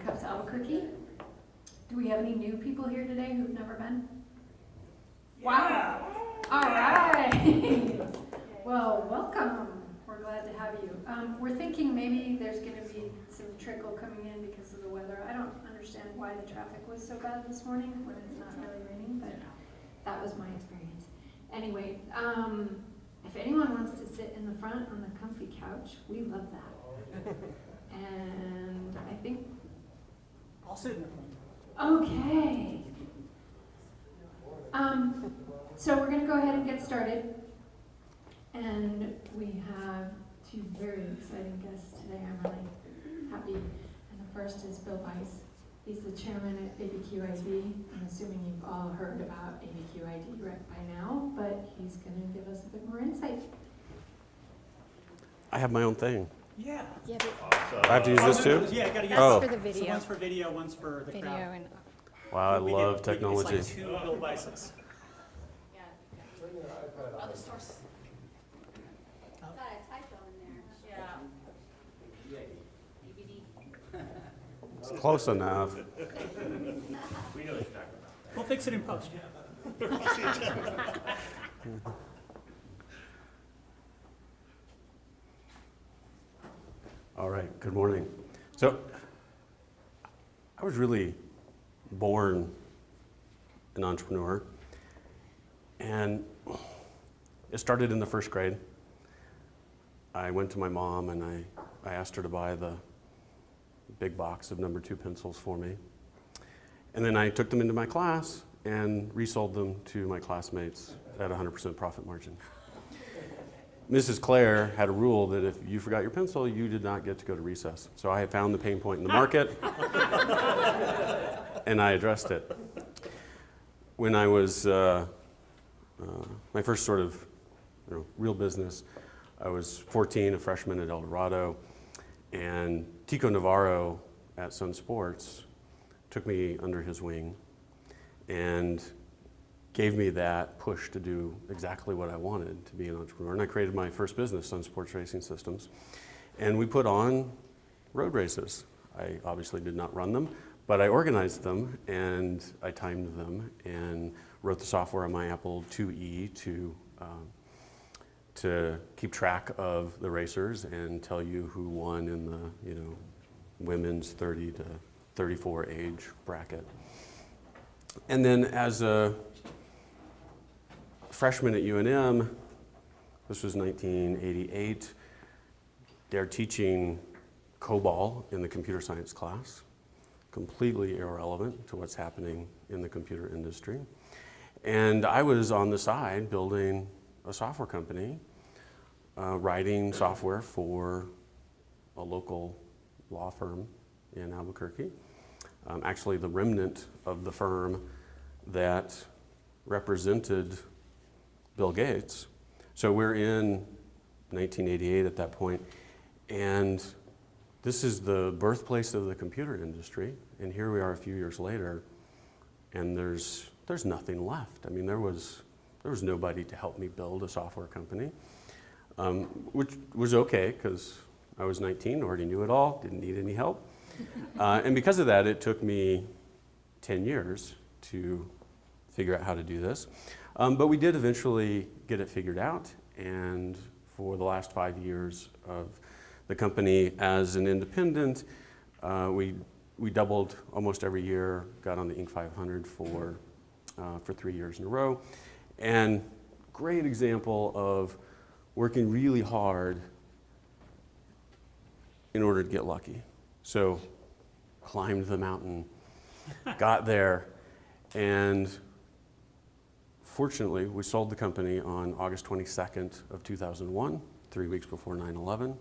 come to Albuquerque. Do we have any new people here today who've never been? Yeah. Wow. All right. Well, welcome. We're glad to have you. We're thinking maybe there's going to be some trickle coming in because of the weather. I don't understand why the traffic was so bad this morning when it's not really raining, but that was my experience. Anyway, if anyone wants to sit in the front on the comfy couch, we love that. And I think I'll sit in the front. okay. So we're going to go ahead and get started. And we have two very exciting guests today. I'm really happy. And the first is Bill Weiss. He's the chairman at ABQid. I'm assuming you've all heard about ABQid by now, but he's going to give us a bit more insight. I have my own thing. Yeah. Awesome. I have to use this too? Yeah, I gotta get That's for the video. So one's for video, one's for the Video crowd. and Wow, I love technology. It's like two Bill Weisses. Other sources. Got a typo in there. Yeah. DVD. Close enough. We'll fix it in post. All right, good morning. So, I was really born an entrepreneur, and it started in the first grade. I went to my mom and I asked her to buy the big box of number 2 pencils for me. And then I took them into my class and resold them to my classmates at 100% profit margin. Mrs. Claire had a rule that if you forgot your pencil, you did not get to go to recess. So I had found the pain point in the market, and I addressed it. When I was, my first sort of real business, I was 14, a freshman at El Dorado, and Tico Navarro at Sun Sports took me under his wing and gave me that push to do exactly what I wanted, to be an entrepreneur. And I created my first business, Sun Sports Racing Systems. And we put on road races. I obviously did not run them, but I organized them and I timed them and wrote the software on my Apple IIe to keep track of the racers and tell you who won in the women's 30 to 34 age bracket. And then as a freshman at UNM, this was 1988, they're teaching COBOL in the computer science class, completely irrelevant to what's happening in the computer industry. And I was on the side building a software company, writing software for a local law firm in Albuquerque. Actually, the remnant of the firm that represented Bill Gates. So we're in 1988 at that point, and this is the birthplace of the computer industry. And here we are a few years later, and there's nothing left. I mean, there was nobody to help me build a software company, which was okay because I was 19, already knew it all, didn't need any help. And because of that, it took me 10 years to figure out how to do this. But we did eventually get it figured out, and for the last 5 years of the company as an independent, we doubled almost every year, got on the Inc. 500 for 3 years in a row, and great example of working really hard in order to get lucky. So climbed the mountain, got there, and fortunately, we sold the company on August 22nd of 2001, 3 weeks before 9/11.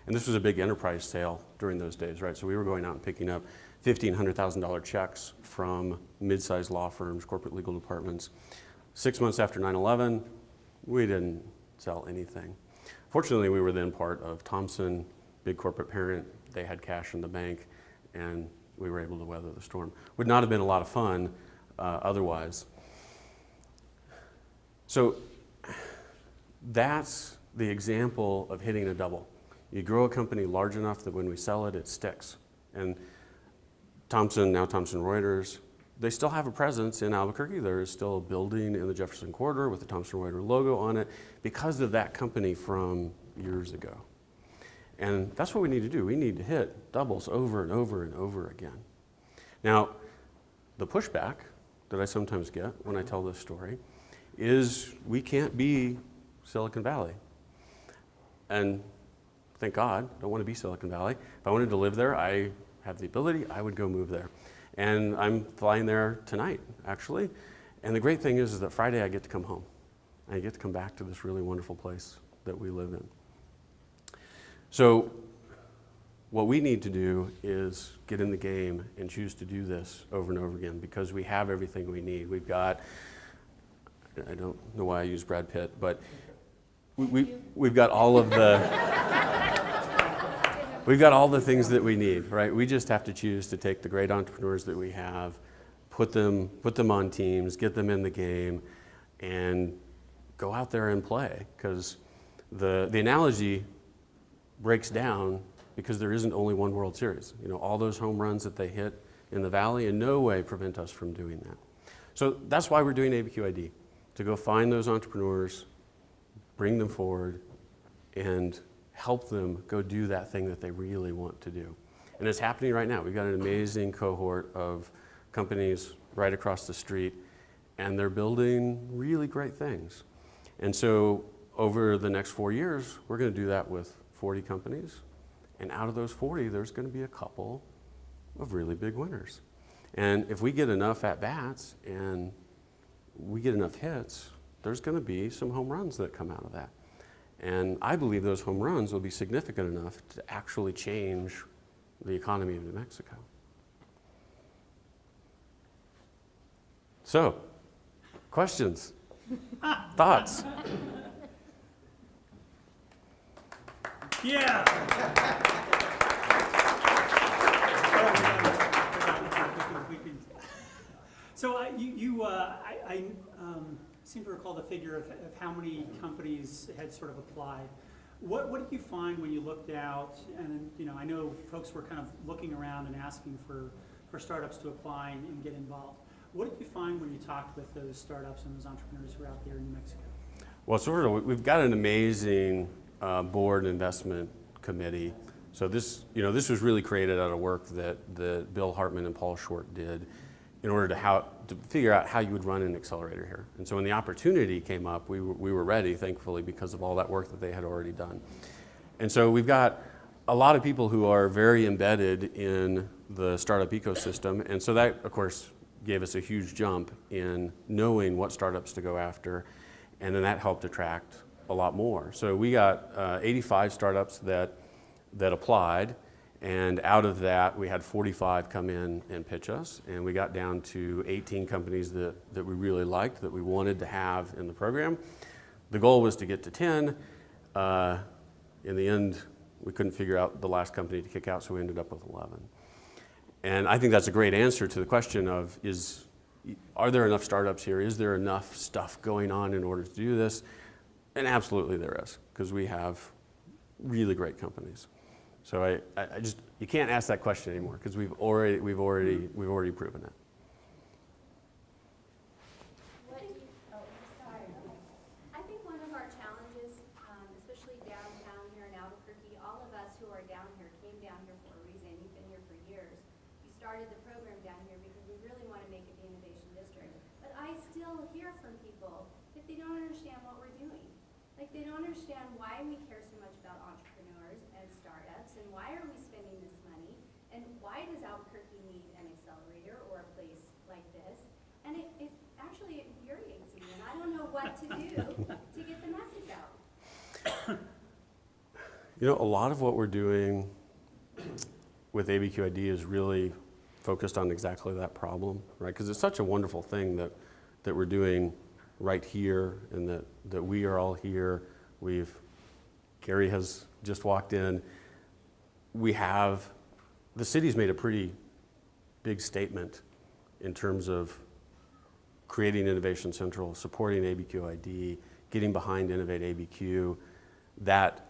And this was a big enterprise sale during those days, right? So we were going out and picking up $1,500, $100,000 checks from mid-sized law firms, corporate legal departments. 6 months after 9/11, we didn't sell anything. Fortunately, we were then part of Thomson, big corporate parent. They had cash in the bank, and we were able to weather the storm. Would not have been a lot of fun otherwise. So that's the example of hitting a double. You grow a company large enough that when we sell it, it sticks. And now Thomson Reuters, they still have a presence in Albuquerque. There is still a building in the Jefferson Corridor with the Thomson Reuters logo on it because of that company from years ago. And that's what we need to do. We need to hit doubles over and over and over again. Now, the pushback that I sometimes get when I tell this story is we can't be Silicon Valley. And thank God, I don't want to be Silicon Valley. If I wanted to live there, I have the ability, I would go move there. And I'm flying there tonight, actually. And the great thing is that Friday I get to come home. I get to come back to this really wonderful place that we live in. So what we need to do is get in the game and choose to do this over and over again because we have everything we need. We've got, I don't know why I use Brad Pitt, but we've got all of we've got all the things that we need, right? We just have to choose to take the great entrepreneurs that we have, put them on teams, get them in the game, and go out there and play. Because the analogy breaks down because there isn't only one World Series. You know, all those home runs that they hit in the Valley in no way prevent us from doing that. So that's why we're doing ABQid, to go find those entrepreneurs, bring them forward, and help them go do that thing that they really want to do. And it's happening right now. We've got an amazing cohort of companies right across the street, and they're building really great things. And so over the next 4 years, we're going to do that with 40 companies. And out of those 40, there's going to be a couple of really big winners. And if we get enough at-bats and we get enough hits, there's going to be some home runs that come out of that. And I believe those home runs will be significant enough to actually change the economy of New Mexico. So, questions? Thoughts? Yeah. So I seem to recall the figure of how many companies had sort of applied. What did you find when you looked out? And you know, I know folks were kind of looking around and asking for startups to apply and get involved. What did you find when you talked with those startups and those entrepreneurs who are out there in New Mexico? Well, sort of, we've got an amazing board investment committee. So this was really created out of work that Bill Hartman and Paul Short did in order to figure out how you would run an accelerator here. And so when the opportunity came up, we were ready, thankfully, because of all that work that they had already done. And so we've got a lot of people who are very embedded in the startup ecosystem. And so that, of course, gave us a huge jump in knowing what startups to go after. And then that helped attract a lot more. So we got 85 startups that applied. And out of that, we had 45 come in and pitch us. And we got down to 18 companies that we really liked, that we wanted to have in the program. The goal was to get to 10. In the end, we couldn't figure out the last company to kick out, so we ended up with 11. And I think that's a great answer to the question of, are there enough startups here? Is there enough stuff going on in order to do this? And absolutely there is, because we have really great companies. So I just, you can't ask that question anymore, because we've already proven it. I think one of our challenges, especially downtown here in Albuquerque, all of us who are down here came down here for a reason. You've been here for years. You started the program down here because we really want to make it the innovation district. But I still hear from people that they don't understand what we're doing. Like, they don't understand why we care so much about entrepreneurs and startups, and why are we spending this money, and why does Albuquerque need an accelerator or a place like this? And it actually infuriates me, and I don't know what to do to get the message out. You know, a lot of what we're doing with ABQid is really focused on exactly that problem, right? Because it's such a wonderful thing that we're doing right here, and that we are all here. Gary has just walked in. The city's made a pretty big statement in terms of creating Innovation Central, supporting ABQid, getting behind Innovate ABQ, that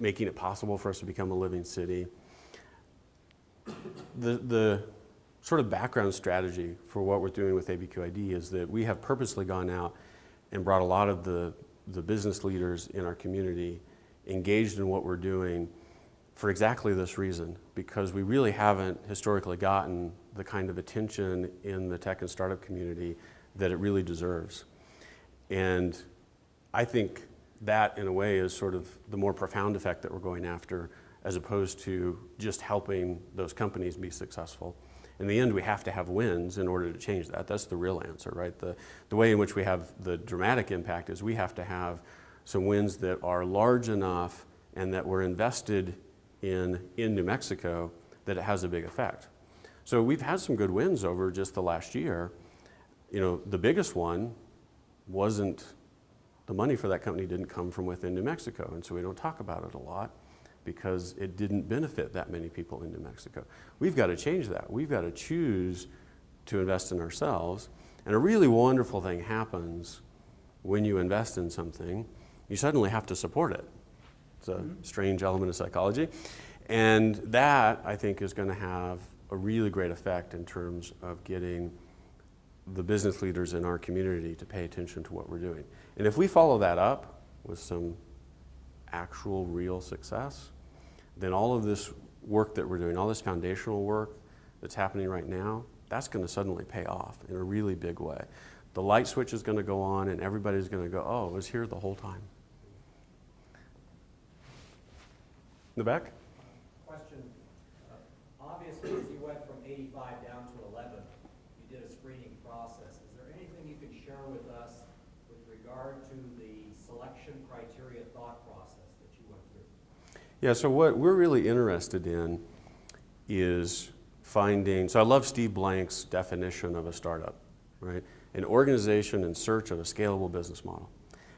making it possible for us to become a living city. the sort of background strategy for what we're doing with ABQid is that we have purposely gone out and brought a lot of the business leaders in our community engaged in what we're doing for exactly this reason, because we really haven't historically gotten the kind of attention in the tech and startup community that it really deserves. And I think that, in a way, is sort of the more profound effect that we're going after, as opposed to just helping those companies be successful. In the end, we have to have wins in order to change that. That's the real answer, right? The way in which we have the dramatic impact is we have to have some wins that are large enough and that we're invested in New Mexico that it has a big effect. So we've had some good wins over just the last year. You know, the biggest one wasn't, the money for that company didn't come from within New Mexico, and so we don't talk about it a lot because it didn't benefit that many people in New Mexico. We've got to change that. We've got to choose to invest in ourselves, and a really wonderful thing happens when you invest in something. You suddenly have to support it. It's a strange element of psychology. And that, I think, is going to have a really great effect in terms of getting the business leaders in our community to pay attention to what we're doing. And if we follow that up with some actual real success, then all of this work that we're doing, all this foundational work that's happening right now, that's going to suddenly pay off in a really big way. The light switch is going to go on and everybody's going to go, oh, it was here the whole time. In the back? Question. Obviously, as you went from 85 down to 11, you did a screening process. Is there anything you can share with us with regard to the selection criteria thought process that you went through? Yeah, so what we're really interested in is finding, so I love Steve Blank's definition of a startup, right? An organization in search of a scalable business model.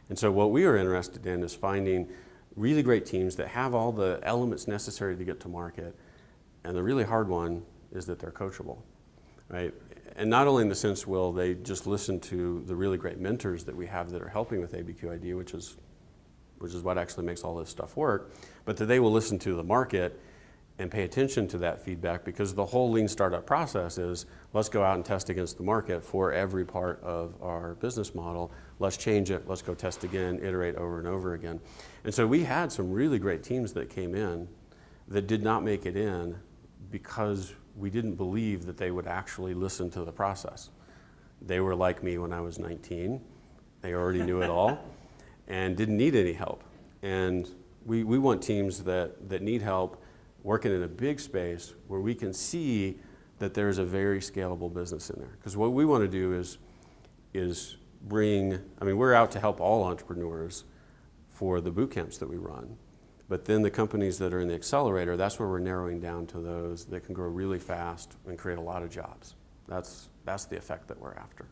And so what we are interested in is finding really great teams that have all the elements necessary to get to market. And the really hard one is that they're coachable, right? And not only in the sense will they just listen to the really great mentors that we have that are helping with ABQid, which is what actually makes all this stuff work, but that they will listen to the market and pay attention to that feedback, because the whole lean startup process is let's go out and test against the market for every part of our business model. Let's change it. Let's go test again, iterate over and over again. And so we had some really great teams that came in that did not make it in because we didn't believe that they would actually listen to the process. They were like me when I was 19. They already knew it all and didn't need any help. And we want teams that need help working in a big space where we can see that there's a very scalable business in there. Because what we want to do is bring, I mean, we're out to help all entrepreneurs for the boot camps that we run. But then the companies that are in the accelerator, that's where we're narrowing down to those that can grow really fast and create a lot of jobs. That's the effect that we're after.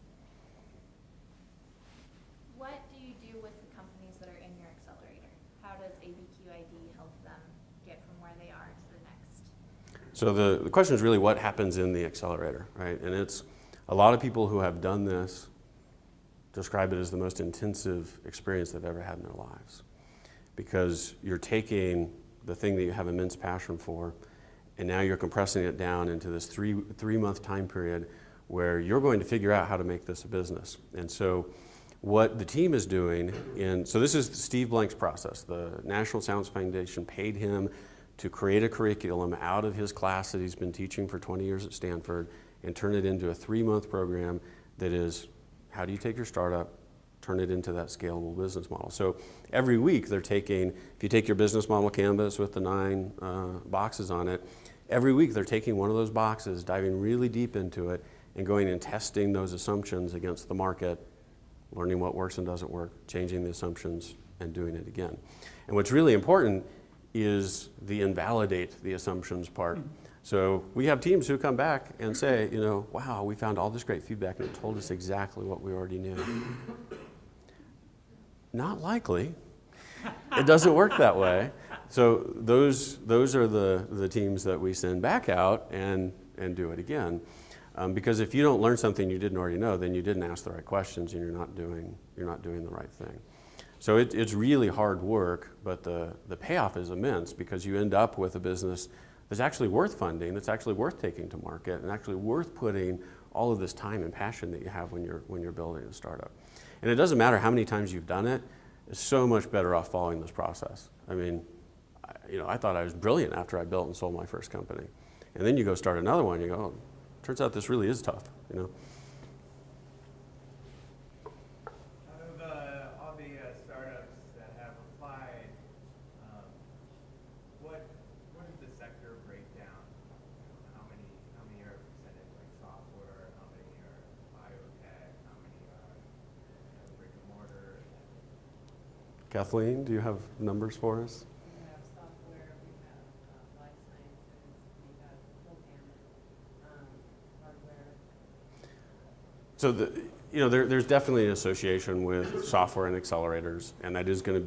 What do you do with the companies that are in your accelerator? How does ABQid help them get from where they are to the next? So the question is really what happens in the accelerator, right? And it's a lot of people who have done this describe it as the most intensive experience they've ever had in their lives. Because you're taking the thing that you have immense passion for, and now you're compressing it down into this three-month time period where you're going to figure out how to make this a business. And so what the team is doing, so this is Steve Blank's process. The National Science Foundation paid him to create a curriculum out of his class that he's been teaching for 20 years at Stanford and turn it into a 3-month program that is, how do you take your startup, turn it into that scalable business model. So every week they're taking, if you take your business model canvas with the 9 boxes on it, every week they're taking one of those boxes, diving really deep into it, and going and testing those assumptions against the market, learning what works and doesn't work, changing the assumptions, and doing it again. And what's really important is the invalidate the assumptions part. So we have teams who come back and say, you know, wow, we found all this great feedback and it told us exactly what we already knew. Not likely. It doesn't work that way. So those are the teams that we send back out and do it again. Because if you don't learn something you didn't already know, then you didn't ask the right questions and you're not doing the right thing. So it's really hard work, but the payoff is immense because you end up with a business that's actually worth funding, that's actually worth taking to market, and actually worth putting all of this time and passion that you have when you're building a startup. And it doesn't matter how many times you've done it, it's so much better off following this process. I mean, I thought I was brilliant after I built and sold my first company. And then you go start another one, you go, oh, turns out this really is tough, Out of all the startups that have applied, what is the sector breakdown? How many are percentage like software? How many are biotech? How many are brick and mortar? Kathleen, do you have numbers for us? We have software, we have life sciences, we have full gamut, hardware. So there's definitely an association with software and accelerators, and that is going to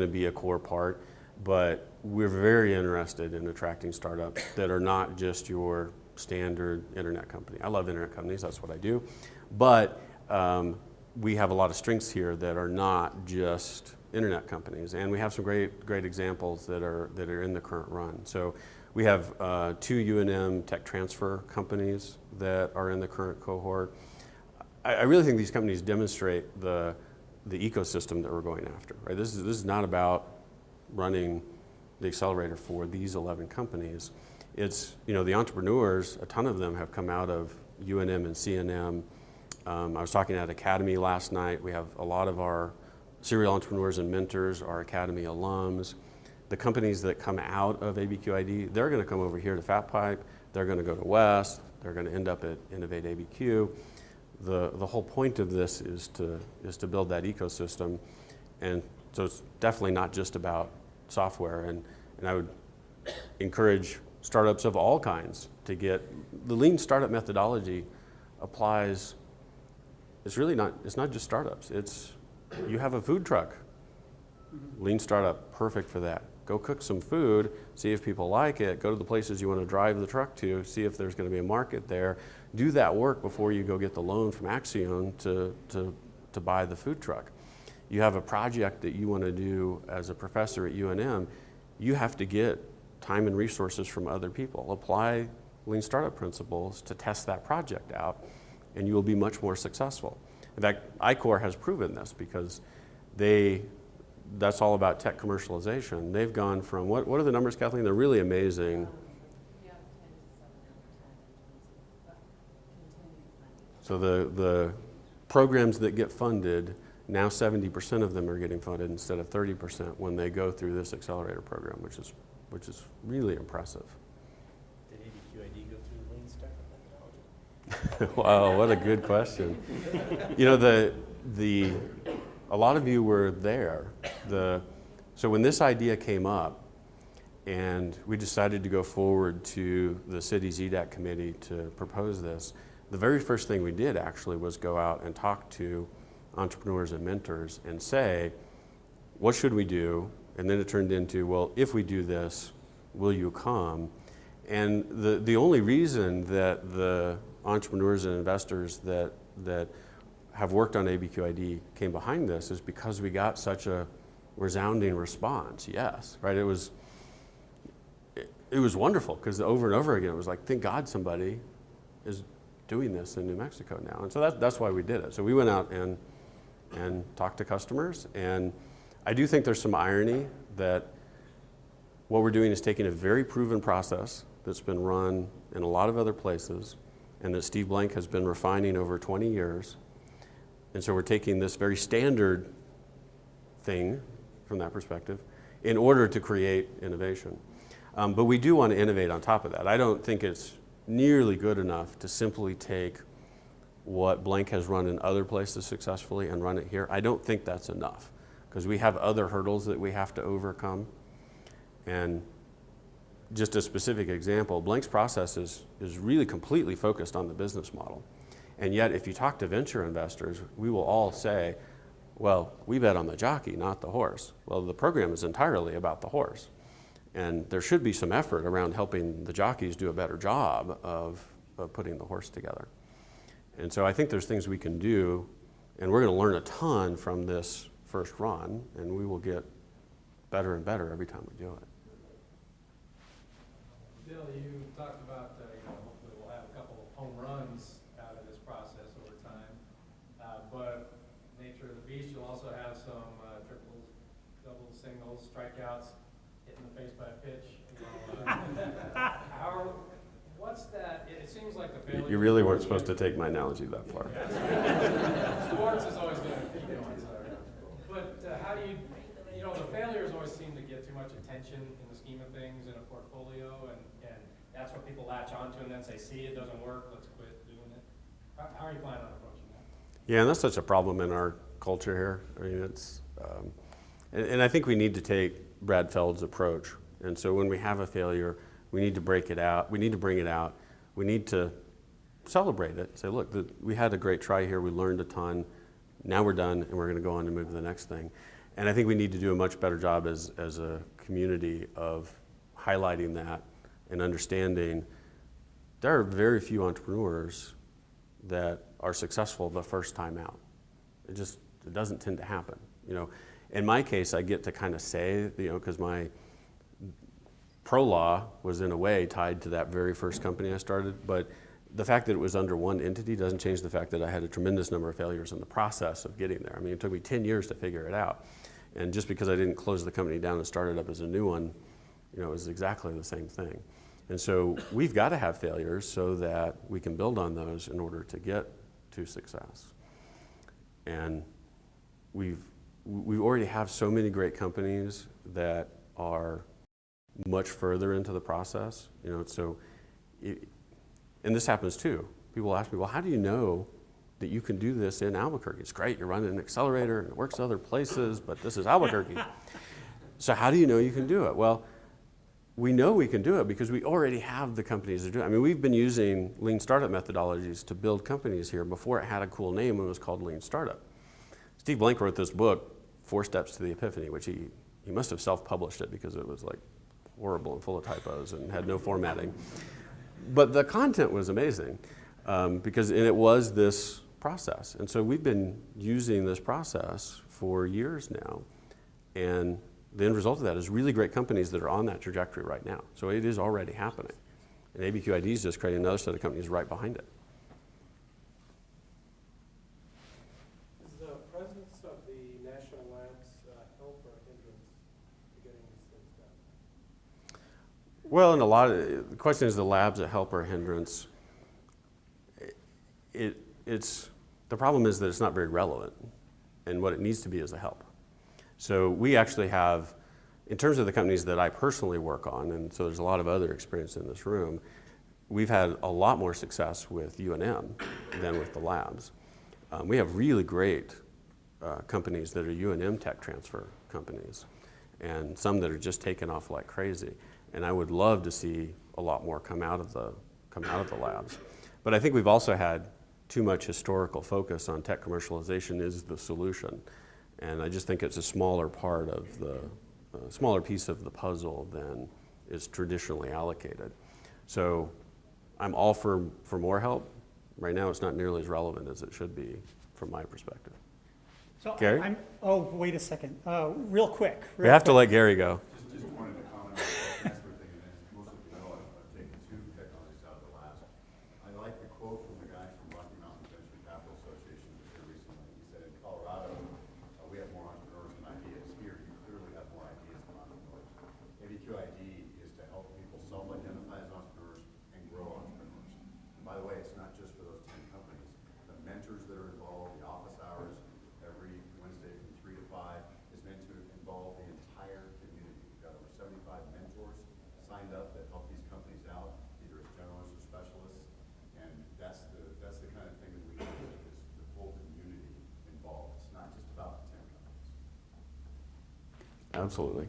be a core part. But we're very interested in attracting startups that are not just your standard internet company. I love internet companies; that's what I do. But we have a lot of strengths here that are not just internet companies, and we have some great examples that are in the current run. So we have 2 UNM tech transfer companies that are in the current cohort. I really think these companies demonstrate the ecosystem that we're going after. Right? This is not about running the accelerator for these 11 companies. It's the entrepreneurs. A ton of them have come out of UNM and CNM. I was talking at Academy last night. We have a lot of our serial entrepreneurs and mentors are Academy alums. The companies that come out of ABQid, they're going to come over here to FatPipe. They're going to go to West. They're going to end up at Innovate ABQ. The whole point of this is to build that ecosystem, and so it's definitely not just about software. And I would encourage startups of all kinds to get the lean startup methodology applies. It's not just startups. You have a food truck. Lean startup, perfect for that. Go cook some food, see if people like it, go to the places you want to drive the truck to, see if there's going to be a market there. Do that work before you go get the loan from Axion to buy the food truck. You have a project that you want to do as a professor at UNM, you have to get time and resources from other people. Apply lean startup principles to test that project out, and you will be much more successful. In fact, I-Corps has proven this because that's all about tech commercialization. They've gone from, what are the numbers, Kathleen? They're really amazing. We have 10 to 7 out of 10 in terms of continued funding. So the programs that get funded, now 70% of them are getting funded instead of 30% when they go through this accelerator program, which is really impressive. Did ABQid go through the lean startup methodology? Wow, what a good question. A lot of you were there. So when this idea came up and we decided to go forward to the city's EDAC committee to propose this, the very first thing we did actually was go out and talk to entrepreneurs and mentors and say, what should we do? And then it turned into, well, if we do this, will you come? And the only reason that the entrepreneurs and investors that have worked on ABQid came behind this is because we got such a resounding response. Yes, right? It was wonderful because over and over again it was like, thank God somebody is doing this in New Mexico now. And so that's why we did it. So we went out and talked to customers, and I do think there's some irony that what we're doing is taking a very proven process that's been run in a lot of other places and that Steve Blank has been refining over 20 years. And so we're taking this very standard thing from that perspective in order to create innovation. But we do want to innovate on top of that. I don't think it's nearly good enough to simply take what Blank has run in other places successfully and run it here. I don't think that's enough because we have other hurdles that we have to overcome. And just a specific example, Blank's process is really completely focused on the business model. And yet, if you talk to venture investors, we will all say, well, we bet on the jockey, not the horse. Well, the program is entirely about the horse. And there should be some effort around helping the jockeys do a better job of putting the horse together. And so I think there's things we can do, and we're going to learn a ton from this first run, and we will get better and better every time we do it. pitch. What's that? It seems like the failure. You really weren't supposed to take my analogy that far. Sports is always going to keep going. But how do the failures always seem to get too much attention in the scheme of things in a portfolio, and that's what people latch onto and then say, see, it doesn't work, let's quit doing it. How are you planning on approaching that? Yeah, and that's such a problem in our culture here. I mean, it's, and I think we need to take Brad Feld's approach. And so when we have a failure, we need to break it out. We need to bring it out. We need to celebrate it. Say, look, we had a great try here. We learned a ton. Now we're done, and we're going to go on and move to the next thing. And I think we need to do a much better job as a community of highlighting that and understanding there are very few entrepreneurs that are successful the first time out. It doesn't tend to happen. In my case, I get to kind of say, because my pro-law was in a way tied to that very first company I started, but the fact that it was under one entity doesn't change the fact that I had a tremendous number of failures in the process of getting there. I mean, it took me 10 years to figure it out. And just because I didn't close the company down and start it up as a new one, it was exactly the same thing. And so we've got to have failures so that we can build on those in order to get to success. And we already have so many great companies that are much further into the process, and this happens too. People ask me, well, how do you know that you can do this in Albuquerque? It's great, you're running an accelerator and it works other places, but this is Albuquerque. So how do you know you can do it? Well, we know we can do it because we already have the companies that do it. I mean, we've been using lean startup methodologies to build companies here before it had a cool name and it was called Lean Startup. Steve Blank wrote this book, 4 Steps to the Epiphany, which he must have self-published it because it was like horrible and full of typos and had no formatting. But the content was amazing because it was this process. And so we've been using this process for years now. And the end result of that is really great companies that are on that trajectory right now. So it is already happening. And ABQid is just creating another set of companies right behind it. Is the presence of the national labs help or hindrance to getting these things done? Well, the question is the labs a help or a hindrance. The problem is that it's not very relevant, and what it needs to be is a help. So we actually have, in terms of the companies that I personally work on, and so there's a lot of other experience in this room, we've had a lot more success with UNM than with the labs. We have really great companies that are UNM tech transfer companies, and some that are just taking off like crazy. And I would love to see a lot more come out of the labs. But I think we've also had too much historical focus on tech commercialization is the solution. And I just think it's a smaller part of smaller piece of the puzzle than is traditionally allocated. So I'm all for more help. Right now it's not nearly as relevant as it should be from my perspective. So Gary? Wait a second. Real quick. We have to let Gary go. Just wanted to comment on the transfer thing, and as most of you know, I've taken 2 technologies out of the labs. I like the quote from the guy from Rocky Mountain Venture Capital Association that was here recently. He said, in Colorado, we have more entrepreneurs than ideas. Here, you clearly have more ideas than entrepreneurs. ABQid is to help people self-identify as entrepreneurs and grow entrepreneurs. And by the way, it's not just for those 10 companies. The mentors that are involved, the office hours, every Wednesday from 3 to 5 is meant to involve the entire community. We've got over 75 mentors signed up that help these companies out, either as generalists or specialists, and that's the kind of thing that we do is the full community involved. It's not just about the 10 companies. Absolutely.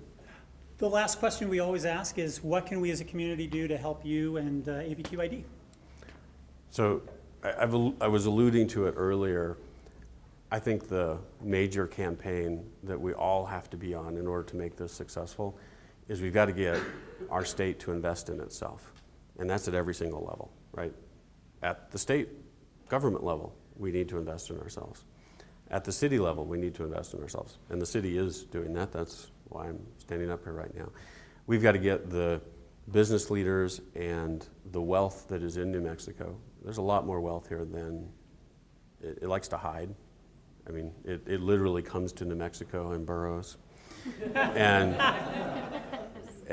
The last question we always ask is, what can we as a community do to help you and ABQid? So I was alluding to it earlier. I think the major campaign that we all have to be on in order to make this successful is we've got to get our state to invest in itself. And that's at every single level, right? At the state government level, we need to invest in ourselves. At the city level, we need to invest in ourselves. And the city is doing that. That's why I'm standing up here right now. We've got to get the business leaders and the wealth that is in New Mexico. There's a lot more wealth here than it likes to hide. I mean, it literally comes to New Mexico in burrows. And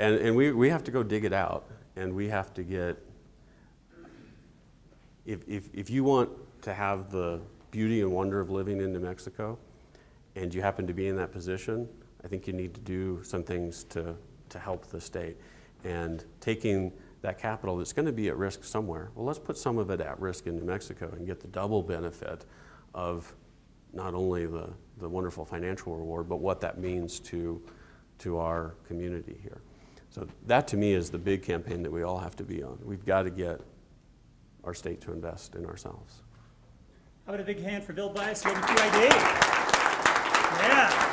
and we have to go dig it out, and we have to get, if you want to have the beauty and wonder of living in New Mexico, and you happen to be in that position, I think you need to do some things to help the state. And taking that capital that's going to be at risk somewhere, well, let's put some of it at risk in New Mexico and get the double benefit of not only the wonderful financial reward, but what that means to our community here. So that to me is the big campaign that we all have to be on. We've got to get our state to invest in ourselves. How about a big hand for Bill Bias, ABQid? Yeah.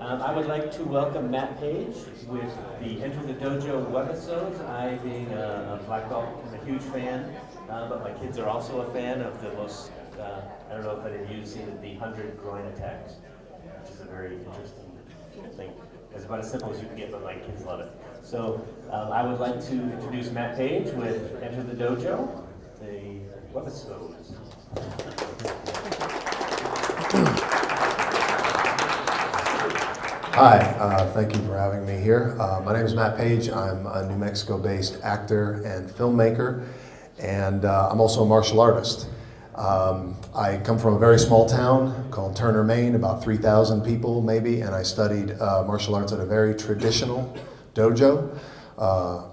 I would like to welcome Matt Page with the Enter the Dojo webisodes. I, being a black belt, am a huge fan, but my kids are also a fan of the most, I don't know if any of you have seen it, the 100 groin attacks, which is a very interesting thing. It's about as simple as you can get, but my kids love it. So I would like to introduce Matt Page with Enter the Dojo, the webisodes. Hi, thank you for having me here. My name is Matt Page. I'm a New Mexico-based actor and filmmaker, and I'm also a martial artist. I come from a very small town called Turner, Maine, about 3,000 people maybe, and I studied martial arts at a very traditional dojo.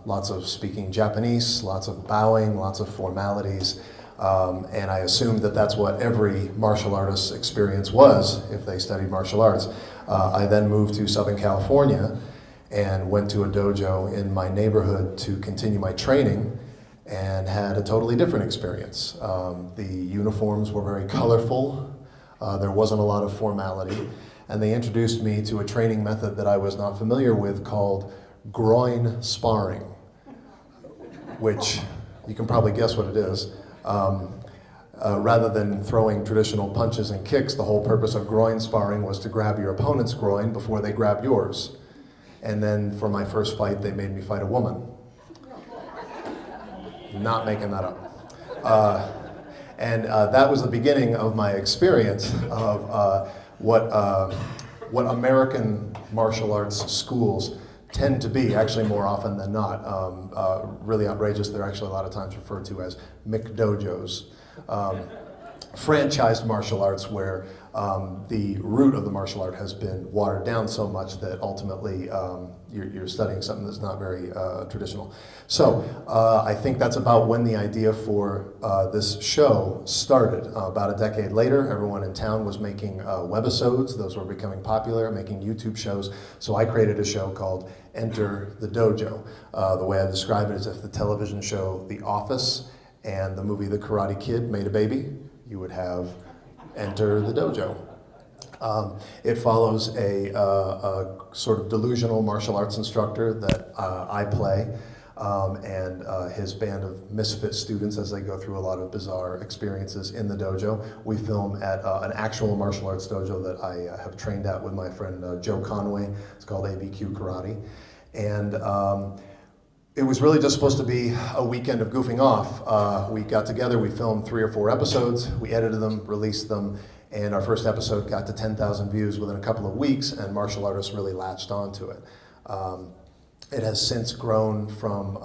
Lots of speaking Japanese, lots of bowing, lots of formalities. And I assumed that that's what every martial artist's experience was if they studied martial arts. I then moved to Southern California and went to a dojo in my neighborhood to continue my training and had a totally different experience. The uniforms were very colorful. There wasn't a lot of formality. And they introduced me to a training method that I was not familiar with called groin sparring, which you can probably guess what it is. Rather than throwing traditional punches and kicks, the whole purpose of groin sparring was to grab your opponent's groin before they grabbed yours. And then for my first fight, they made me fight a woman. Not making that up. And that was the beginning of my experience of what American martial arts schools tend to be, actually more often than not. Really outrageous, they're actually a lot of times referred to as McDojos. Franchised martial arts where the root of the martial art has been watered down so much that ultimately you're studying something that's not very traditional. So I think that's about when the idea for this show started. About a decade later, everyone in town was making webisodes. Those were becoming popular, making YouTube shows. So I created a show called Enter the Dojo. The way I describe it is if the television show The Office and the movie The Karate Kid made a baby, you would have Enter the Dojo. It follows a sort of delusional martial arts instructor that I play, and his band of misfit students as they go through a lot of bizarre experiences in the dojo. We film at an actual martial arts dojo that I have trained at with my friend Joe Conway. It's called ABQid Karate. And it was really just supposed to be a weekend of goofing off. We got together, we filmed 3 or 4 episodes, we edited them, released them, and our first episode got to 10,000 views within a couple of weeks, and martial artists really latched onto it. It has since grown from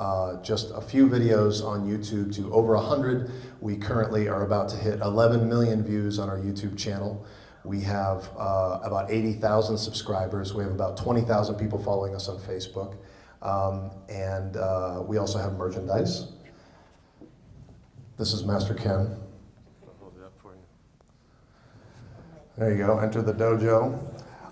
just a few videos on YouTube to over 100. We currently are about to hit 11 million views on our YouTube channel. We have about 80,000 subscribers. We have about 20,000 people following us on Facebook. And we also have merchandise. This is Master Ken. I'll hold it up for you. There you go, Enter the Dojo.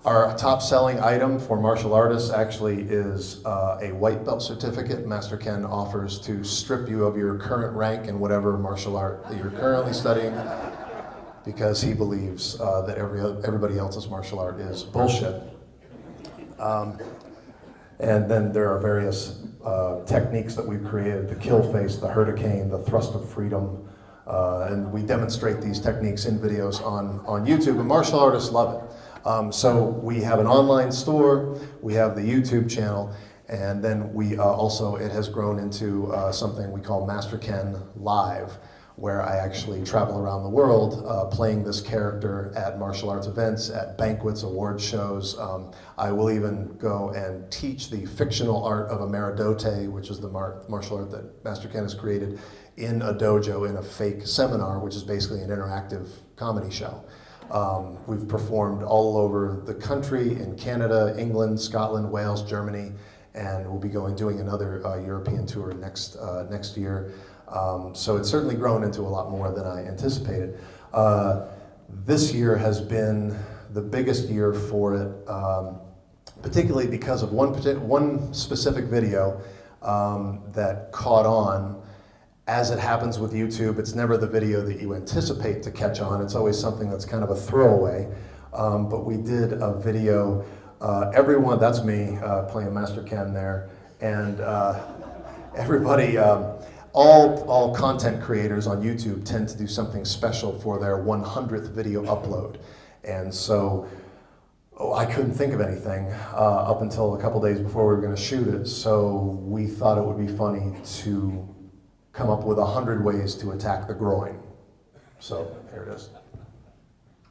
Our top selling item for martial artists actually is a white belt certificate Master Ken offers to strip you of your current rank in whatever martial art that you're currently studying, because he believes that everybody else's martial art is bullshit. And then there are various techniques that we've created: the kill face, the hurricane, the thrust of freedom. And we demonstrate these techniques in videos on YouTube, and martial artists love it. So we have an online store, we have the YouTube channel, and then we also, it has grown into something we call Master Ken Live, where I actually travel around the world playing this character at martial arts events, at banquets, award shows. I will even go and teach the fictional art of Ameridote, which is the martial art that Master Ken has created, in a dojo, in a fake seminar, which is basically an interactive comedy show. We've performed all over the country, in Canada, England, Scotland, Wales, Germany, and we'll be doing another European tour next year. So it's certainly grown into a lot more than I anticipated. This year has been the biggest year for it, particularly because of one specific video that caught on. As it happens with YouTube, it's never the video that you anticipate to catch on. It's always something that's kind of a throwaway. But we did a video, everyone, that's me playing Master Ken there, and everybody, all content creators on YouTube tend to do something special for their 100th video upload. And so I couldn't think of anything up until a couple days before we were going to shoot it. So we thought it would be funny to come up with 100 ways to attack the groin. So here it is.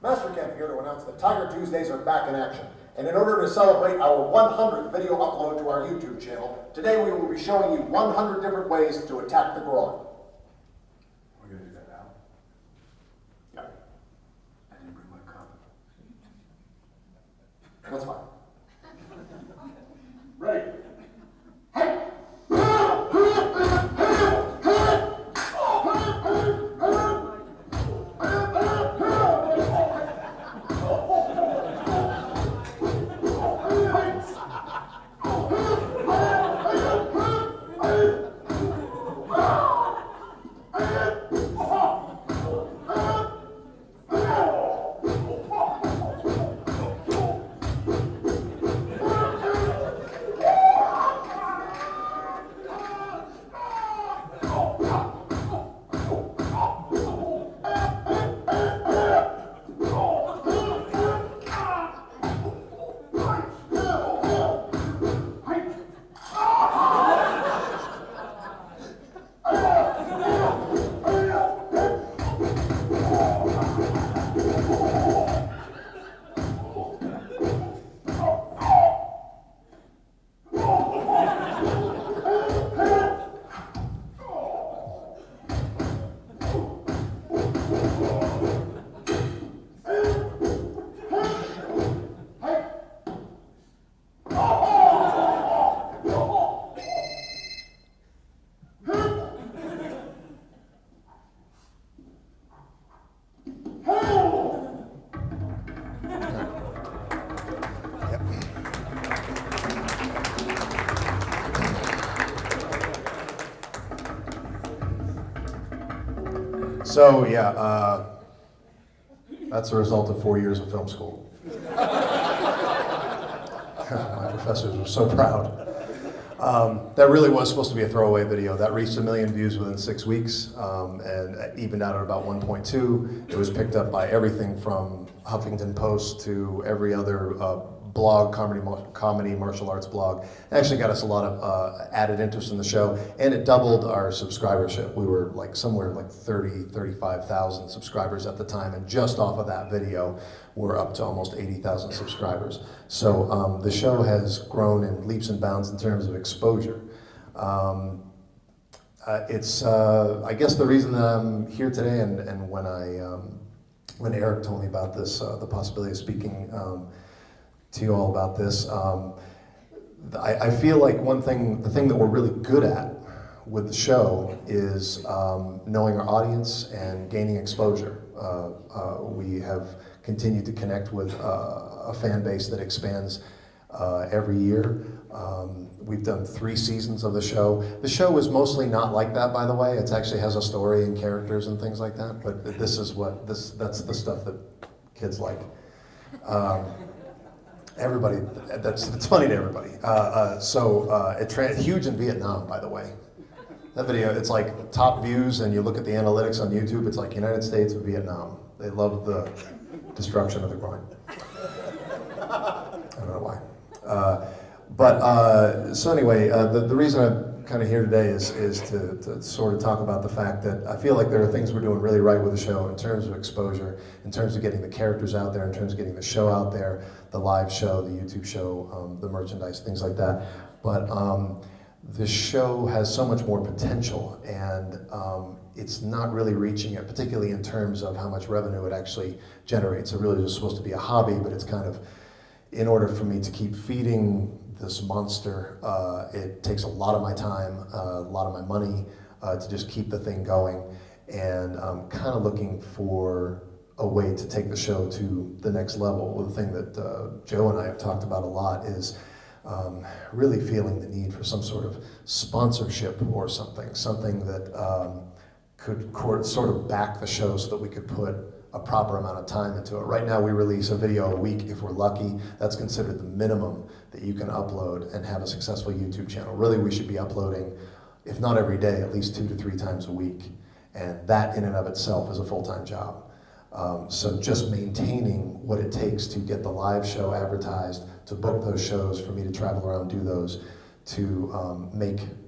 Master Ken here to announce that Tiger Tuesdays are back in action. And in order to celebrate our 100th video upload to our YouTube channel, today we will be showing you 100 different ways to attack the groin. We're going to do that now? Yeah, I didn't bring my cup. that's fine. Ready? So yeah, that's a result of 4 years of film school. My professors were so proud. That really was supposed to be a throwaway video. That reached 1 million views within 6 weeks, and evened out at about 1.2. It was picked up by everything from Huffington Post to every other blog, comedy martial arts blog. It actually got us a lot of added interest in the show, and it doubled our subscribership. We were like somewhere like 35,000 subscribers at the time, and just off of that video, we're up to almost 80,000 subscribers. So the show has grown in leaps and bounds in terms of exposure. It's, I guess the reason that I'm here today, and when Eric told me about this, the possibility of speaking to you all about this, I feel like the thing that we're really good at with the show is knowing our audience and gaining exposure. We have continued to connect with a fan base that expands every year. We've done 3 seasons of the show. The show is mostly not like that, by the way. It actually has a story and characters and things like that, but this is that's the stuff that kids like. Everybody, it's funny to everybody. Huge in Vietnam, by the way. That video, it's like top views, and you look at the analytics on YouTube, it's like United States and Vietnam. They love the destruction of the groin. I don't know why. So anyway, the reason I'm kind of here today is to sort of talk about the fact that I feel like there are things we're doing really right with the show in terms of exposure, in terms of getting the characters out there, in terms of getting the show out there, the live show, the YouTube show, the merchandise, things like that. But the show has so much more potential, and it's not really reaching it, particularly in terms of how much revenue it actually generates. It really is supposed to be a hobby, but it's kind of, in order for me to keep feeding this monster, it takes a lot of my time, a lot of my money to just keep the thing going. And I'm kind of looking for a way to take the show to the next level. Well, the thing that Joe and I have talked about a lot is really feeling the need for some sort of sponsorship or something that could sort of back the show so that we could put a proper amount of time into it. Right now we release a video a week if we're lucky. That's considered the minimum that you can upload and have a successful YouTube channel. Really, we should be uploading, if not every day, at least 2 to 3 times a week. And that in and of itself is a full-time job. So just maintaining what it takes to get the live show advertised, to book those shows, for me to travel around, do those, to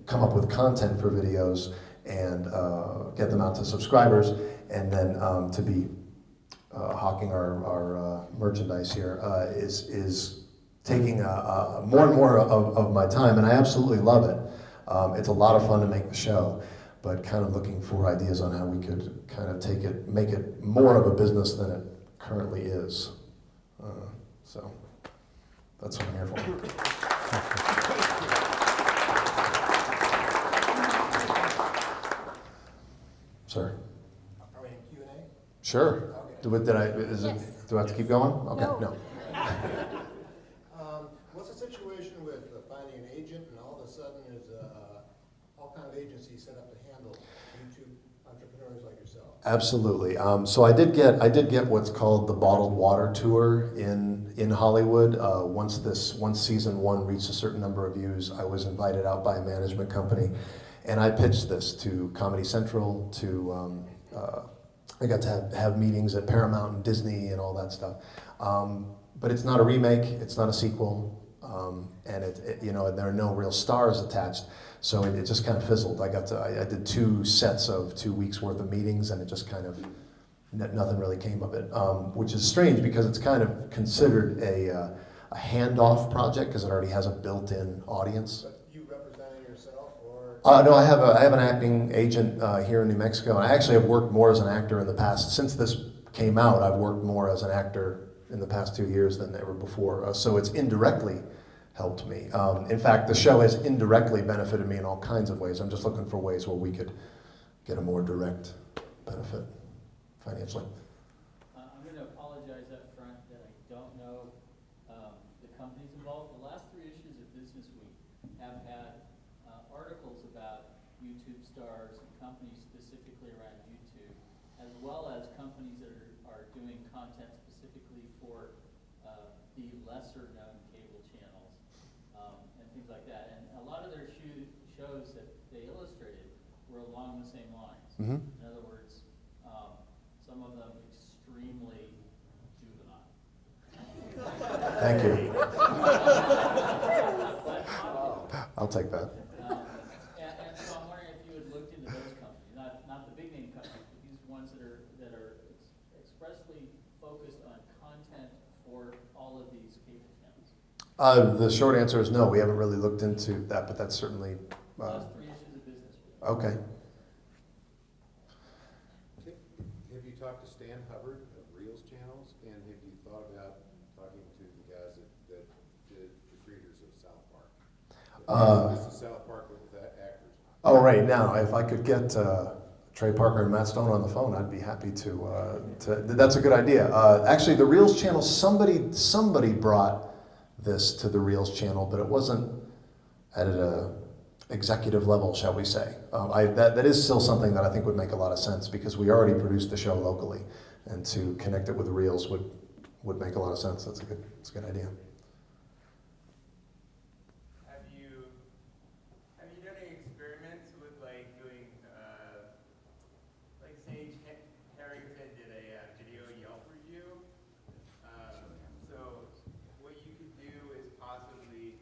come up with content for videos and get them out to subscribers, and then to be hawking our merchandise here is taking more and more of my time, and I absolutely love it. It's a lot of fun to make the show, but kind of looking for ideas on how we could kind of make it more of a business than it currently is. So that's what I'm here for. Sir. Are we in Q&A? Sure. Okay. Do I have to keep going? Okay. No. What's the situation with finding an agent, and all of a sudden there's all kind of agencies set up to handle YouTube entrepreneurs like yourself? Absolutely. So I did get what's called the Bottled Water Tour in Hollywood. Once season 1 reached a certain number of views, I was invited out by a management company, and I pitched this to Comedy Central, to I got to have meetings at Paramount and Disney and all that stuff. But it's not a remake, it's not a sequel, and there are no real stars attached. So it just kind of fizzled. I did 2 sets of 2 weeks worth of meetings, and it just kind of, nothing really came of it, which is strange because it's kind of considered a handoff project because it already has a built-in audience. But you representing yourself, or? No, I have an acting agent here in New Mexico, and I actually have worked more as an actor in the past. Since this came out, I've worked more as an actor in the past 2 years than ever before. So it's indirectly helped me. In fact, the show has indirectly benefited me in all kinds of ways. I'm just looking for ways where we could get a more direct benefit financially. I'm going to apologize up front that I don't know the companies involved. The last 3 issues of Business Week have had articles about YouTube stars and companies specifically around YouTube, as well as companies that are doing content specifically for the lesser-known cable channels and things like that. And a lot of their shows that they illustrated were along the same lines. Mm-hmm. In other words, some of them extremely juvenile. Thank you. I'll take that. And so I'm wondering if you had looked into those companies, not the big name companies, but these ones that are expressly focused on content for all of these cable channels. The short answer is no. We haven't really looked into that, but that's certainly. Last 3 issues of Business Week. Okay. Have you talked to Stan Hubbard of Reels Channels, and have you thought about talking to the guys that did the creators of South Park? This is South Park with the actors. Oh, right. Now, if I could get Trey Parker and Matt Stone on the phone, I'd be happy to that's a good idea. Actually, the Reels channel, somebody brought this to the Reels channel, but it wasn't at an executive level, shall we say. That is still something that I think would make a lot of sense because we already produced the show locally, and to connect it with the Reels would make a lot of sense. It's a good idea. Have you done any experiments with doing Sage Harrington did a video Yelp review? So what you could do is possibly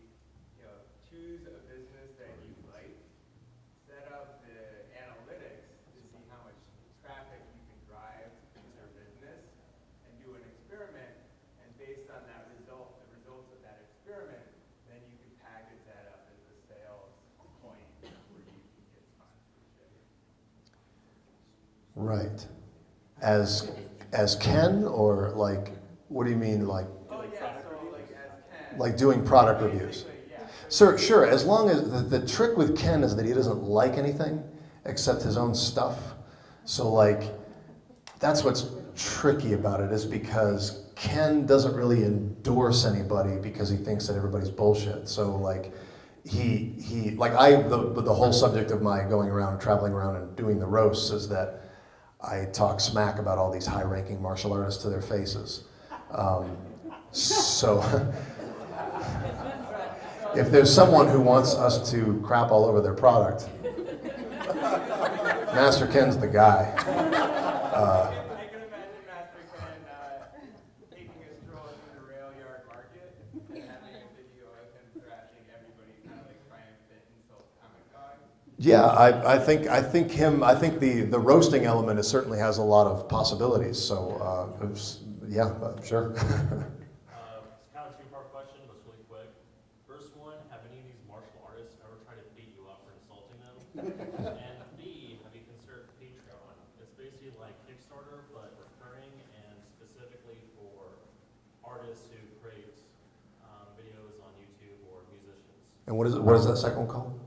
Right. As Ken, or like, what do you mean, like? Oh yeah, so like as Ken. Like doing product reviews. Sir, sure, as long as, the trick with Ken is that he doesn't like anything except his own stuff. So like, that's what's tricky about it, is because Ken doesn't really endorse anybody because he thinks that everybody's bullshit. So like, the whole subject of my going around and traveling around and doing the roasts is that I talk smack about all these high-ranking martial artists to their faces. So if there's someone who wants us to crap all over their product, Master Ken's the guy. I can imagine Master Ken taking a stroll through the rail yard market and having a video of him thrashing everybody, kind of like triumphant insult comic dog. Yeah, I think the roasting element certainly has a lot of possibilities. So yeah, sure. It's kind of a two-part question, but it's really quick. First one, have any of these martial artists ever tried to beat you up for insulting them? And B, have you considered Patreon? It's basically like Kickstarter, but recurring and specifically for artists who create videos on YouTube or musicians. And what is that second one called?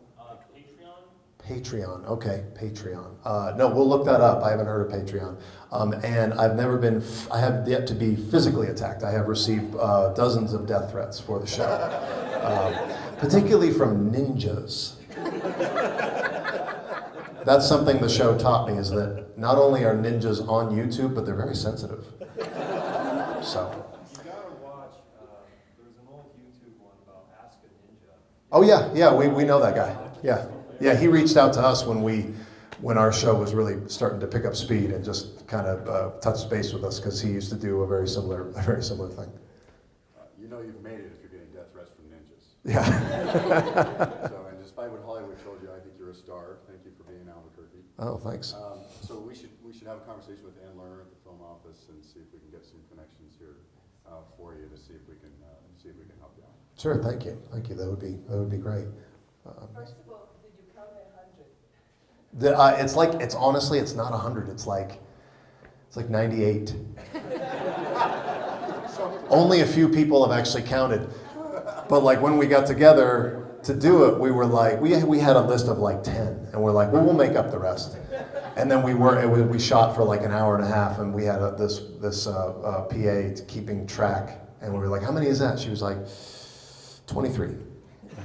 Patreon. Patreon, okay, Patreon. No, we'll look that up. I haven't heard of Patreon. And I have yet to be physically attacked. I have received dozens of death threats for the show, particularly from ninjas. That's something the show taught me, is that not only are ninjas on YouTube, but they're very sensitive. So. You gotta watch, there's an old YouTube one about Ask a Ninja. Oh yeah, we know that guy. Yeah, he reached out to us when our show was really starting to pick up speed, and just kind of touched base with us, because he used to do a very similar thing. You know you've made it if you're getting death threats from ninjas. Yeah. So, and despite what Hollywood told you, I think you're a star. Thank you for being in Albuquerque. Oh, thanks. So we should have a conversation with Ann Lerner at the film office and see if we can get some connections here for you, to see if we can help you out. Sure, thank you. That would be great. First of all, did you count 100? It's not 100. It's like 98. Only a few people have actually counted. But like when we got together to do it, we were like, we had a list of like 10, and we're like, well, we'll make up the rest. And then we shot for like an hour and a half, and we had this PA keeping track, and we were like, how many is that? She was like, 23.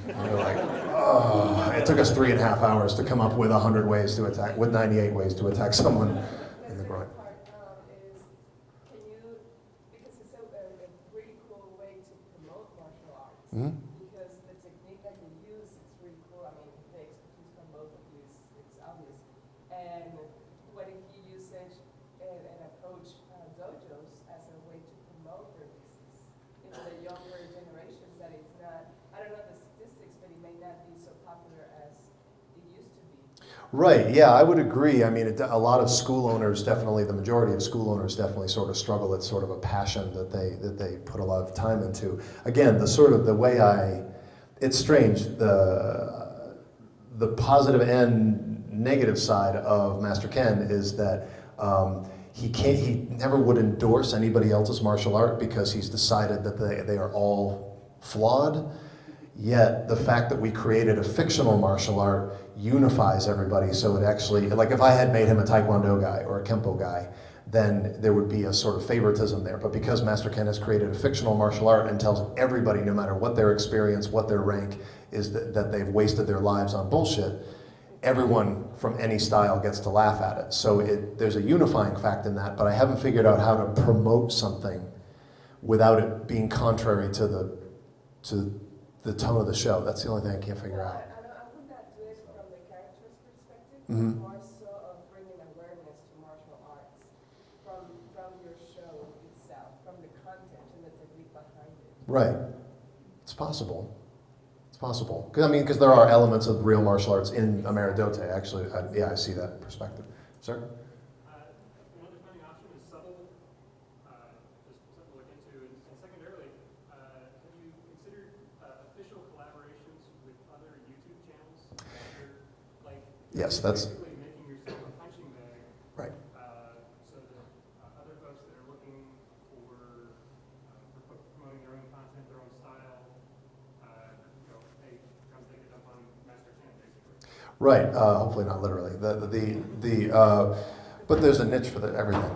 And we were like, oh. It took us 3.5 hours to come up with 100 ways to attack, with 98 ways to attack someone in the groin. Is, can you, because it's a really cool way to promote martial arts, because the technique that you use is really cool. I mean, the expertise from both of you is obvious. And what if you use it and approach dojos as a way to promote releases in the younger generations, that it's not, I don't know the statistics, but it may not be so popular as it used to be. Right, yeah, I would agree. I mean, a lot of school owners, definitely the majority of school owners definitely sort of struggle. It's sort of a passion that they put a lot of time into. Again, it's strange, the positive and negative side of Master Ken is that he never would endorse anybody else's martial art, because he's decided that they are all flawed. Yet the fact that we created a fictional martial art unifies everybody, so it actually, like if I had made him a Taekwondo guy or a Kempo guy, then there would be a sort of favoritism there. But because Master Ken has created a fictional martial art and tells everybody, no matter what their experience, what their rank, is that they've wasted their lives on bullshit, everyone from any style gets to laugh at it. So there's a unifying fact in that, but I haven't figured out how to promote something without it being contrary to the tone of the show. That's the only thing I can't figure out. I would not do it from the character's perspective, more so of bringing awareness to martial arts from your show itself, from the content and the technique behind it. Right. It's possible. Because there are elements of real martial arts in Ameridote, actually. I see that perspective. Sir? Another funding option is subtle, just something to look into. And secondarily, have you considered official collaborations with other YouTube channels? Yes, that's basically making yourself a punching bag. right. Right, hopefully not literally. But there's a niche for everything.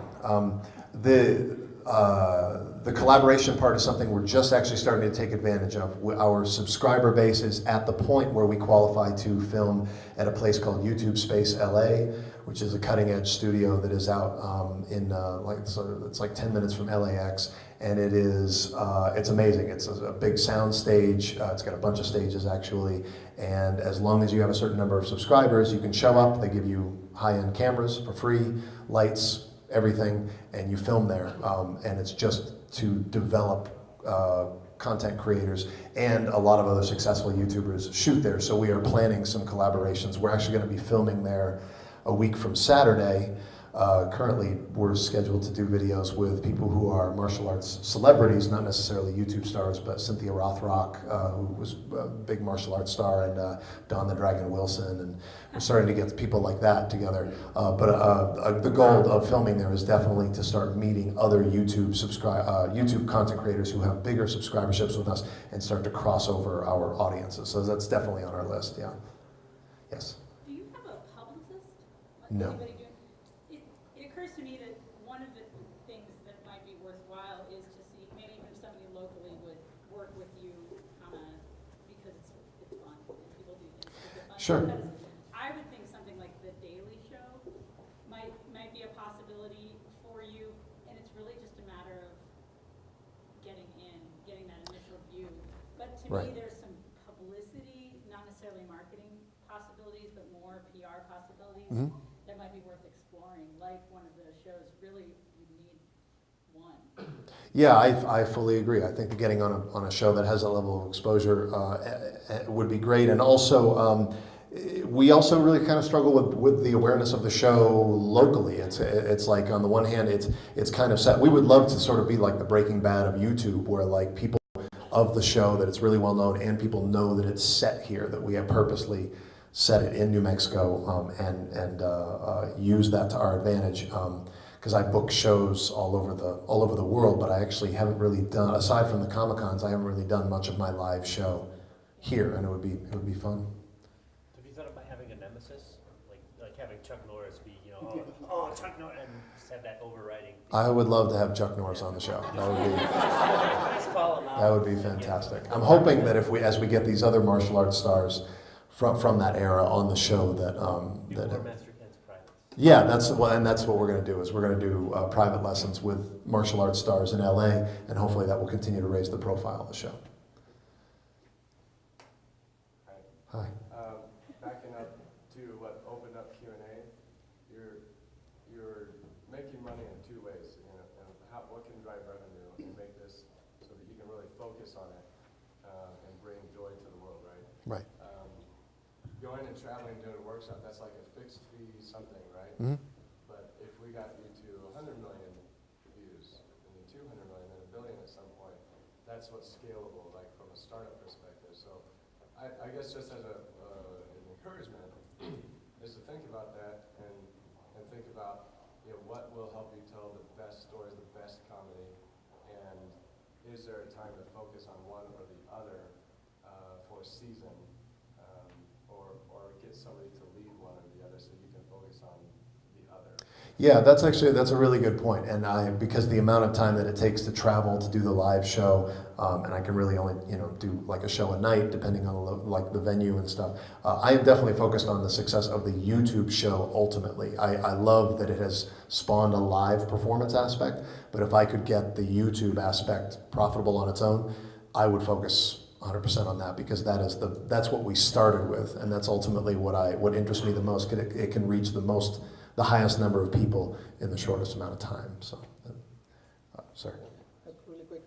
The collaboration part is something we're just actually starting to take advantage of. Our subscriber base is at the point where we qualify to film at a place called YouTube Space LA, which is a cutting edge studio that is out it's like 10 minutes from LAX, and it's amazing. It's a big sound stage. It's got a bunch of stages actually, and as long as you have a certain number of subscribers, you can show up. They give you high-end cameras for free, lights, everything, and you film there. And it's just to develop content creators, and a lot of other successful YouTubers shoot there. So we are planning some collaborations. We're actually going to be filming there a week from Saturday. Currently, we're scheduled to do videos with people who are martial arts celebrities, not necessarily YouTube stars, but Cynthia Rothrock, who was a big martial arts star, and Don the Dragon Wilson, and we're starting to get people like that together. But the goal of filming there is definitely to start meeting other YouTube content creators who have bigger subscriberships with us and start to cross over our audiences. So that's definitely on our list, yeah. Yes? Do you have a publicist? No. It occurs to me that one of the things that might be worthwhile is to see maybe even somebody locally would work with you because it's fun and people do things because they're fun. Sure. Because I would think something like The Daily Show might be a possibility for you, and it's really just a matter of getting that initial view. But to me, there's some publicity, not necessarily marketing possibilities, but more PR possibilities that might be worth exploring. Like one of the shows, really, you need one. Yeah, I fully agree. I think getting on a show that has a level of exposure would be great. And also, we also really kind of struggle with the awareness of the show locally. It's like, on the one hand, it's kind of set. We would love to sort of be like the Breaking Bad of YouTube, where like people of the show, that it's really well known, and people know that it's set here, that we have purposely set it in New Mexico, and use that to our advantage. Because I book shows all over the world, but I actually haven't really done, aside from the Comic-Cons, I haven't really done much of my live show here, and it would be fun. Have you thought about having a nemesis, like having Chuck Norris be, Chuck Norris, and just have that overriding? I would love to have Chuck Norris on the show. That would be fantastic. I'm hoping that as we get these other martial arts stars from that era on the show, yeah, that's what we're going to do. Is we're going to do private lessons with martial arts stars in LA, and hopefully that will continue to raise the profile of the show. Hi. Backing up to what opened up Q&A, you're making money in two ways. And what can drive revenue and make this so that you can really focus on it and bring joy to the world, right? Right. Going and traveling, doing a workshop, that's like a fixed fee something, right? But if we got you to 100 million views, and then 200 million, and 1 billion at some point, that's what's scalable, like from a startup perspective. So I guess just as an encouragement is to think about that and think about what will help you tell the best stories, the best comedy, and is there a time to focus on one or the other for a season, or get somebody to lead one or the other so you can focus on the other. Yeah, that's a really good point. And because the amount of time that it takes to travel to do the live show, and I can really only do like a show a night depending on the venue and stuff. I am definitely focused on the success of the YouTube show ultimately. I love that it has spawned a live performance aspect, but if I could get the YouTube aspect profitable on its own, I would focus 100% on that, because that's what we started with, and that's ultimately what interests me the most. It can reach the highest number of people in the shortest amount of time. So, sir. Really quick,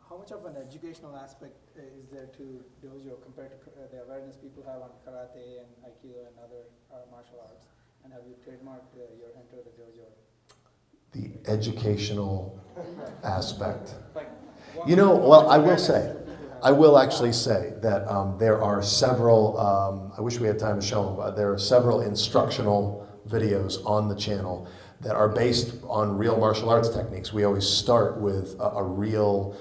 how much of an educational aspect is there to Dojo compared to the awareness people have on karate and aikido and other martial arts? And have you trademarked your Enter the Dojo? The educational aspect. I will actually say that there are several, I wish we had time to show them, but there are several instructional videos on the channel that are based on real martial arts techniques. We always start with a real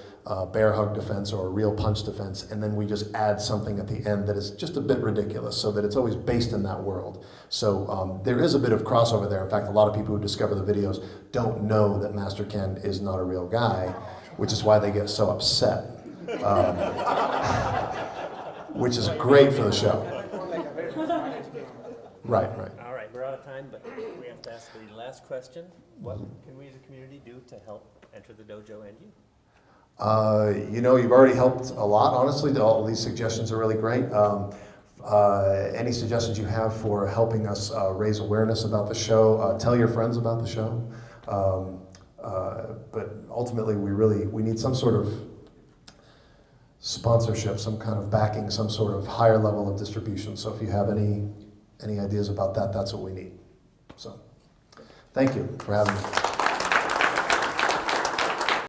bear hug defense or a real punch defense, and then we just add something at the end that is just a bit ridiculous so that it's always based in that world. So there is a bit of crossover there. In fact, a lot of people who discover the videos don't know that Master Ken is not a real guy, which is why they get so upset. Which is great for the show. Right. All right, we're out of time, but we have to ask the last question. What can we as a community do to help enter the dojo and you? You've already helped a lot, honestly. All these suggestions are really great. Any suggestions you have for helping us raise awareness about the show, tell your friends about the show. But ultimately, we need some sort of sponsorship, some kind of backing, some sort of higher level of distribution. So if you have any ideas about that, that's what we need. So thank you for having me.